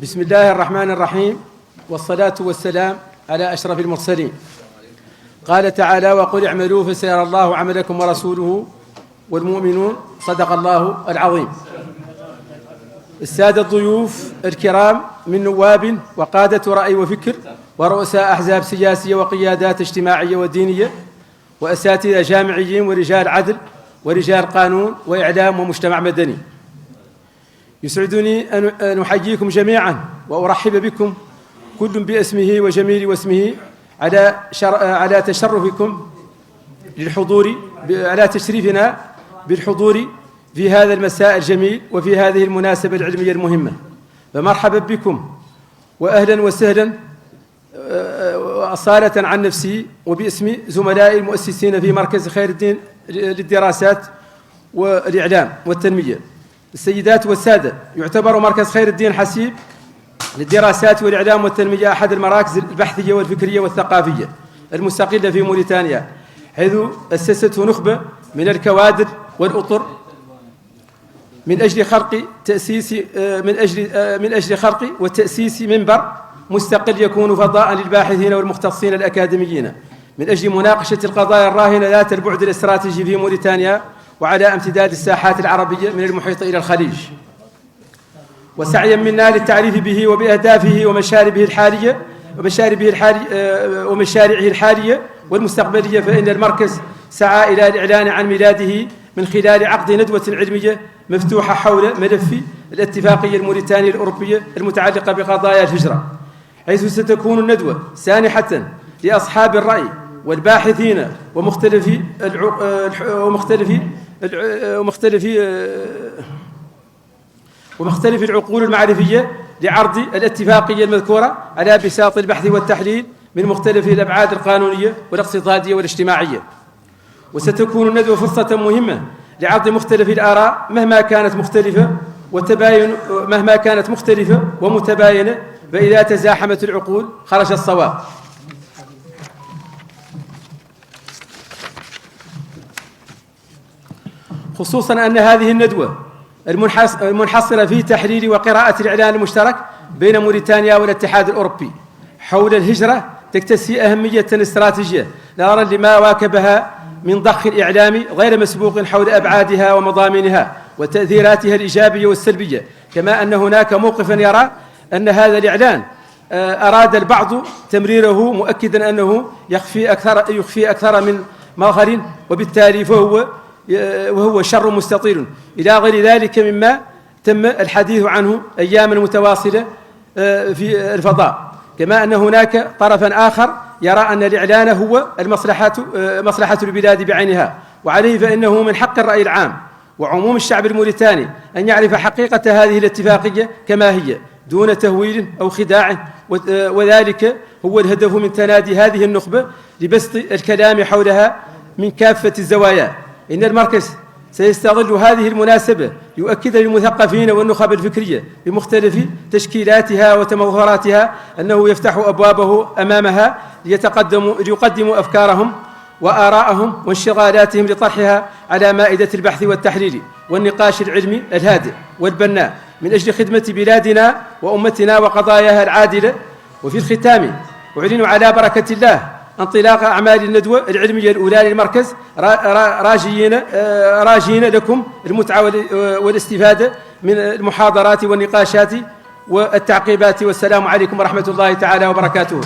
بسم الله الرحمن الرحيم، والصلاة والسلام على أشرف المرسلين. قال تعالى: وقل اعملوا فسيرى الله عملكم ورسوله والمؤمنون. صدق الله العظيم. السادة الضيوف الكرام من نواب وقادة رأي وفكر ورؤساء أحزاب سياسية وقيادات اجتماعية ودينية وأساتذة جامعيين ورجال عدل ورجال قانون وإعلام ومجتمع مدني، يسعدني أن أحييكم جميعا وأرحب بكم كل باسمه وجميل واسمه على تشرفكم للحضور، على تشريفنا بالحضور في هذا المساء الجميل وفي هذه المناسبة العلمية المهمة. فمرحبا بكم وأهلا وسهلا، أصالة عن نفسي وباسم زملائي المؤسسين في مركز خير الدين للدراسات والإعلام والتنمية. السيدات والسادة، يعتبر مركز خير الدين حسيب للدراسات والإعلام والتنمية أحد المراكز البحثية والفكرية والثقافية المستقلة في موريتانيا، حيث أسسته نخبة من الكوادر والأطر من أجل خلق وتأسيس منبر مستقل يكون فضاء للباحثين والمختصين الأكاديميين من أجل مناقشة القضايا الراهنة ذات البعد الاستراتيجي في موريتانيا وعلى امتداد الساحات العربية من المحيط إلى الخليج، وسعيا منا للتعريف به وبأهدافه ومشاريعه الحالية والمستقبلية. فإن المركز سعى إلى الإعلان عن ميلاده من خلال عقد ندوة علمية مفتوحة حول ملف الاتفاقية الموريتانية الأوروبية المتعلقة بقضايا الهجرة، حيث ستكون الندوة سانحة لأصحاب الرأي والباحثين ومختلف العقول المعرفية لعرض الاتفاقية المذكورة على بساط البحث والتحليل من مختلف الأبعاد القانونية والاقتصادية والاجتماعية. وستكون الندوة فرصة مهمة لعرض مختلف الآراء مهما كانت مختلفة ومتباينة، فإذا تزاحمت العقول خرج الصواب. خصوصا أن هذه الندوة المنحصرة في تحليل وقراءة الإعلان المشترك بين موريتانيا والاتحاد الأوروبي حول الهجرة تكتسي أهمية استراتيجية نظرا لما واكبها من ضخ إعلامي غير مسبوق حول أبعادها ومضامينها وتأثيراتها الإيجابية والسلبية، كما أن هناك موقفا يرى أن هذا الإعلان أراد البعض تمريره مؤكدا أنه يخفي أكثر من مظهر، وبالتالي وهو شر مستطيل إلى غير ذلك مما تم الحديث عنه أياما متواصلة في الفضاء. كما أن هناك طرفا آخر يرى أن الإعلان هو مصلحة البلاد بعينها، وعليه فإنه من حق الرأي العام وعموم الشعب الموريتاني أن يعرف حقيقة هذه الاتفاقية كما هي دون تهويل أو خداع، وذلك هو الهدف من تنادي هذه النخبة لبسط الكلام حولها من كافة الزوايا. إن المركز سيستغل هذه المناسبة ليؤكد للمثقفين والنخب الفكرية بمختلف تشكيلاتها وتمظهراتها أنه يفتح أبوابه أمامها ليقدموا أفكارهم وآراءهم وانشغالاتهم لطرحها على مائدة البحث والتحليل والنقاش العلمي الهادئ والبناء من أجل خدمة بلادنا وأمتنا وقضاياها العادلة. وفي الختام أعلن على بركة الله انطلاق أعمال الندوة العلمية الأولى للمركز، راجين لكم المتعة والاستفادة من المحاضرات والنقاشات والتعقيبات. والسلام عليكم ورحمة الله تعالى وبركاته.